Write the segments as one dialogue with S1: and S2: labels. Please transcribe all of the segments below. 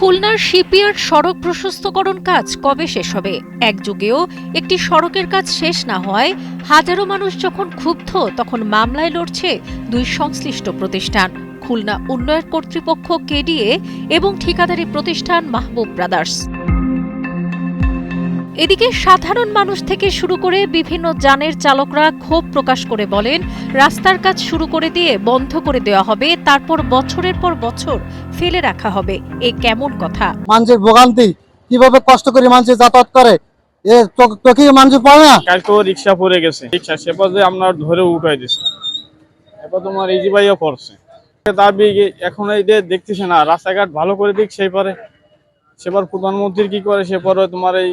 S1: খুলনার শিপইয়ার্ড সড়ক প্রশস্তকরণ কাজ কবে শেষ হবে? এক যুগেও একটি সড়কের কাজ শেষ না হওয়ায় হাজারো মানুষ যখন ক্ষুব্ধ, তখন মামলায় লড়ছে দুই সংশ্লিষ্ট প্রতিষ্ঠান, খুলনা উন্নয়ন কর্তৃপক্ষ কেডিএ এবং ঠিকাদারি প্রতিষ্ঠান মাহবুব ব্রাদার্স। এদিকে সাধারণ মানুষ থেকে শুরু করে বিভিন্ন যানের চালকরা ক্ষোভ প্রকাশ করে বলেন, রাস্তার কাজ শুরু করে দিয়ে বন্ধ করে দেওয়া হবে, তারপর বছরের পর বছর ফেলে রাখা হবে। এ কেমন কথা?
S2: মানুষের ভোগান্তি, কিভাবে কষ্ট করে মানুষ যাতায়াত করে, এ চোখে মানুষ পড়ে না।
S3: কালকেও রিক্সা পড়ে গেছে, রিক্সা সেপর যে আপনার ধরে উঠাই দিছে, এবার তোমার ইজি বাইও পড়ছে। দাবি এখন এই যে দেখতেছে না, রাস্তাঘাট ভালো করে দিক, সেবার প্রধানমন্ত্রী কি করে, সে পরে তোমার এই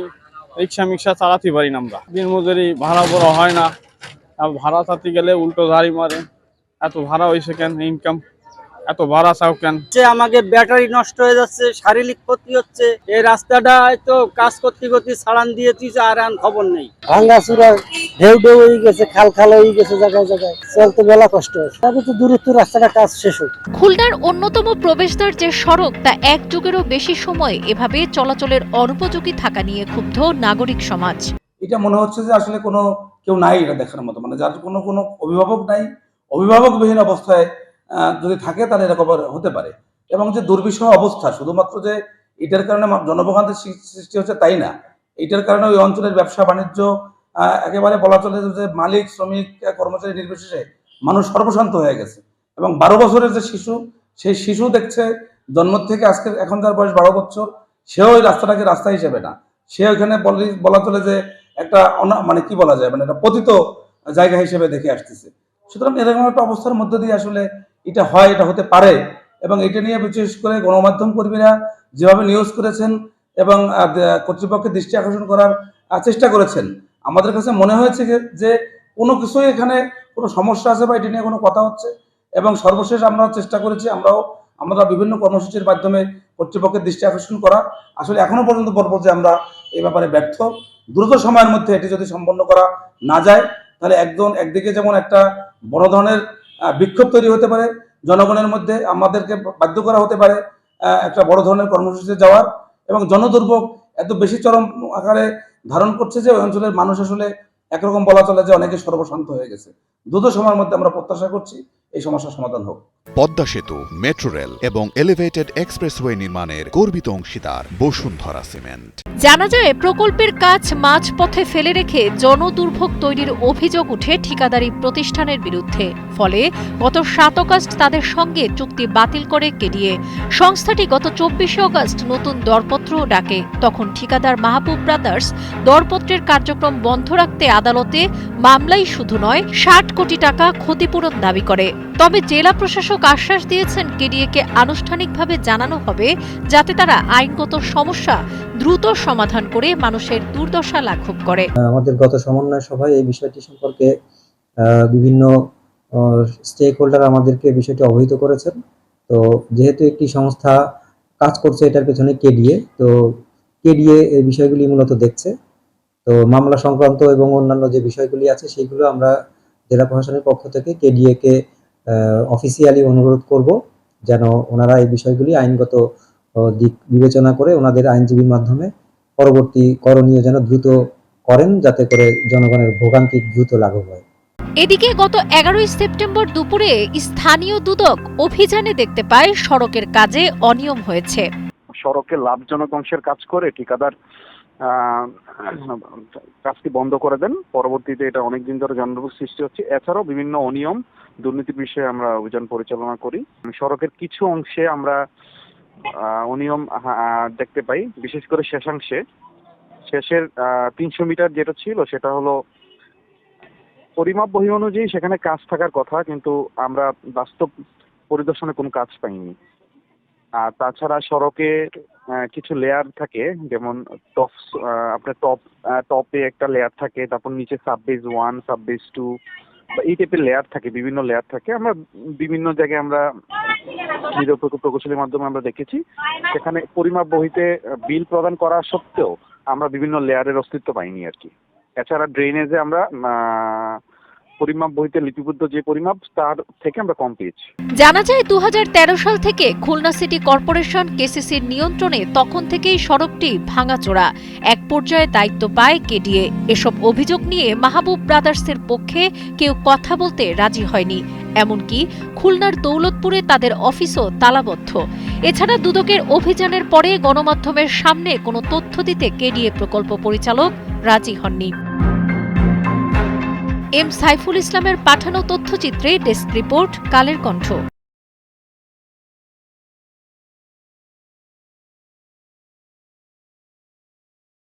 S3: রিক্সা চালাতে পারি না আমরা। দিন মজুরি ভাড়া বড় হয় না, আর ভাড়া চাতে গেলে উল্টো ধারি মারে। এত ভাড়া হয়েছে কেন, ইনকাম এত ভাড়া চাও কেন?
S4: আমাদের ব্যাটারি নষ্ট হয়ে যাচ্ছে, শারীরিক ক্ষতি হচ্ছে। এই রাস্তাটা হয়তো কাজ করতে করতে ছাড়ান দিয়েছি, আর খবর নেই।
S2: ভাঙ্গা চূড়া ঢেউ ঢেউ হয়ে গেছে, খাল খাল হয়ে গেছে, জায়গায় জায়গায় চলতে বেলা কষ্ট হচ্ছে। তবে তো দূরত্ব রাস্তাটা কাজ শেষ হোক।
S1: খুলনার অন্যতম প্রবেশদ্বার যে সড়ক, তা এক যুগেরও বেশি সময় এভাবে চলাচলের অনুপযোগী থাকা নিয়ে ক্ষুব্ধ নাগরিক সমাজ।
S5: এটা মনে হচ্ছে যে আসলে কোনো কেউ নাই এটা দেখার মতো, মানে যার কোনো অভিভাবক নাই, অভিভাবকবিহীন অবস্থায় যদি থাকে তাহলে এরকম হতে পারে। এবং যে দুর্বিষহ অবস্থা, শুধুমাত্র যে এটার কারণে জনভোগান্তির সৃষ্টি হচ্ছে তাই না, এটার কারণে ওই অঞ্চলের ব্যবসা বাণিজ্য একেবারে বলা চলে যে মালিক শ্রমিক কর্মচারী নির্বিশেষে মানুষ সর্বশান্ত হয়ে গেছে। এবং 12 বছরের যে শিশু, সেই শিশু দেখছে জন্ম থেকে আজকে এখন যার বয়স 12 বছর, সেও ওই রাস্তাটাকে রাস্তা হিসেবে না, সে ওইখানে বলা চলে যে একটা মানে কি বলা যায়, মানে একটা পতিত জায়গা হিসেবে দেখে আসতেছে। সুতরাং এরকম একটা অবস্থার মধ্যে দিয়ে আসলে এটা হয়, এটা হতে পারে। এবং এটা নিয়ে বিশেষ করে গণমাধ্যম কর্মীরা যেভাবে নিউজ করেছেন এবং কর্তৃপক্ষের দৃষ্টি আকর্ষণ করার চেষ্টা করেছেন, আমাদের কাছে মনে হয়েছে যে কোনো কিছুই এখানে কোনো সমস্যা আছে বা এটা নিয়ে কোনো কথা হচ্ছে। এবং সর্বশেষ আমরা চেষ্টা করেছি, আমরা বিভিন্ন কর্মসূচির মাধ্যমে কর্তৃপক্ষের দৃষ্টি আকর্ষণ করা। আসলে এখনো পর্যন্ত বলবো যে আমরা এই ব্যাপারে ব্যর্থ। দ্রুত সময়ের মধ্যে এটি যদি সম্পন্ন করা না যায়, তাহলে একদিকে যেমন একটা বড় ধরনের বিক্ষোভ তৈরি হতে পারে জনগণের মধ্যে, আমাদেরকে বাধ্য করা হতে পারে একটা বড় ধরনের কর্মসূচিতে যাওয়ার। এবং জনদুর্ভোগ এত বেশি চরম আকারে ধারণ করছে যে ওই অঞ্চলের মানুষ আসলে একরকম বলা চলে যে অনেকে সর্বশান্ত হয়ে গেছে। দ্রুত সময়ের মধ্যে আমরা প্রত্যাশা করছি এই সমস্যার সমাধান হোক।
S6: পদ্মা সেতু, মেট্রো রেল এবং এলিভেটেড এক্সপ্রেসওয়ে নির্মাণের গর্বিত অংশীদার বসুন্ধরা সিমেন্ট।
S1: জানা যায়, প্রকল্পের কাজ মাঝপথে ফেলে রেখে জনদুর্ভোগ তৈরির অভিযোগ উঠে ঠিকাদারি প্রতিষ্ঠানের বিরুদ্ধে। ফলে গত 7 অগাস্ট তাদের সঙ্গে চুক্তি বাতিল করে কেডিএ। সংস্থাটি গত 24 অগাস্ট নতুন দরপত্র ডাকে। তখন ঠিকাদার মাহবুব ব্রাদার্স দরপত্রের কার্যক্রম বন্ধ রাখতে আদালতে মামলাই শুধু নয়, 60 কোটি টাকা ক্ষতিপূরণ দাবি করে। তবে জেলা প্রশাসক আশ্বাস দিয়েছেন, কেডিএকে আনুষ্ঠানিকভাবে জানানো হবে যাতে তারা আইনগত সমস্যা দ্রুত সমাধান করে মানুষের দুর্দশা লাঘব করে।
S7: আমাদের গত সমন্বয় সভায় এই বিষয়টি সম্পর্কে বিভিন্ন স্টেক হোল্ডার আমাদেরকে বিষয়টি অবহিত করেছেন। তো যেহেতু একটি সংস্থা কাজ করছে এটার পেছনে কেডিএ, তো কেডিএ এই বিষয়গুলি মূলত দেখছে। তো মামলা সংক্রান্ত এবং অন্যান্য যে বিষয়গুলি আছে সেইগুলো আমরা জেলা প্রশাসনের পক্ষ থেকে কেডিএকে অফিসিয়ালি অনুরোধ করব যেন ওনারা এই বিষয়গুলি আইনগত দিক বিবেচনা করে ওনাদের আইনজীবীর মাধ্যমে পরবর্তী করণীয় যেন দ্রুত করেন, যাতে করে জনগণের ভোগান্তি দ্রুত লাঘব হয়।
S1: এদিকে গত 11 সেপ্টেম্বর দুপুরে স্থানীয় দুদক অভিযানে দেখতে পায় সড়কের কাজে অনিয়ম হয়েছে।
S8: সড়কের লাভজনক অংশের কাজ করে ঠিকাদার কাজটি বন্ধ করে দেন। পরবর্তীতে এটা অনেকদিন ধরে জনদুর্ভোগ সৃষ্টি হচ্ছে। এছাড়াও বিভিন্ন অনিয়ম দুর্নীতির বিষয়ে আমরা অভিযান পরিচালনা করি। সড়কের কিছু অংশে আমরা অনিয়ম দেখতে পাই, বিশেষ করে শেষের 300 মিটার যেটা ছিল সেটা হলো পরিমাপ বহি অনুযায়ী সেখানে কাজ থাকার কথা, কিন্তু আমরা বাস্তব পরিদর্শনে কোনো কাজ পাইনি। আর তাছাড়া সড়কের কিছু লেয়ার থাকে, যেমন আপনার টপে একটা লেয়ার থাকে, তারপর নিচে সাববেস 1, সাববেস 2 বা এই টাইপের লেয়ার থাকে, বিভিন্ন লেয়ার থাকে। আমরা বিভিন্ন জায়গায় আমরা প্রকৌশলীর মাধ্যমে আমরা দেখেছি সেখানে পরিমাপ বহিতে বিল প্রদান করা সত্ত্বেও আমরা বিভিন্ন লেয়ারের অস্তিত্ব পাইনি আর কি। এছাড়া ড্রেনেজে আমরা পরিমাপ বইতে লিপিবদ্ধ যে পরিমাপ তার থেকে আমরা কম পেয়েছি।
S1: জানা যায় 2013 সাল থেকে খুলনা সিটি কর্পোরেশন কেসিসির নিয়ন্ত্রণে তখন থেকেই সড়কটি ভাঙাচোরা। এক পর্যায়ে দায়িত্ব পায় কেডিএ। এসব অভিযোগ নিয়ে মাহবুব ব্রাদার্সের পক্ষে কেউ কথা বলতে রাজি হয়নি। এমনকি খুলনার দৌলতপুরে তাদের অফিসও তালাবদ্ধ। এছাড়া দুদকের অভিযানের পরে গণমাধ্যমের সামনে কোনো তথ্য দিতে কেডিএ প্রকল্প পরিচালক রাজি হননি। এম সাইফুল ইসলামের পাঠানো তথ্যচিত্রে ডেস্ক রিপোর্ট, কালের কণ্ঠ।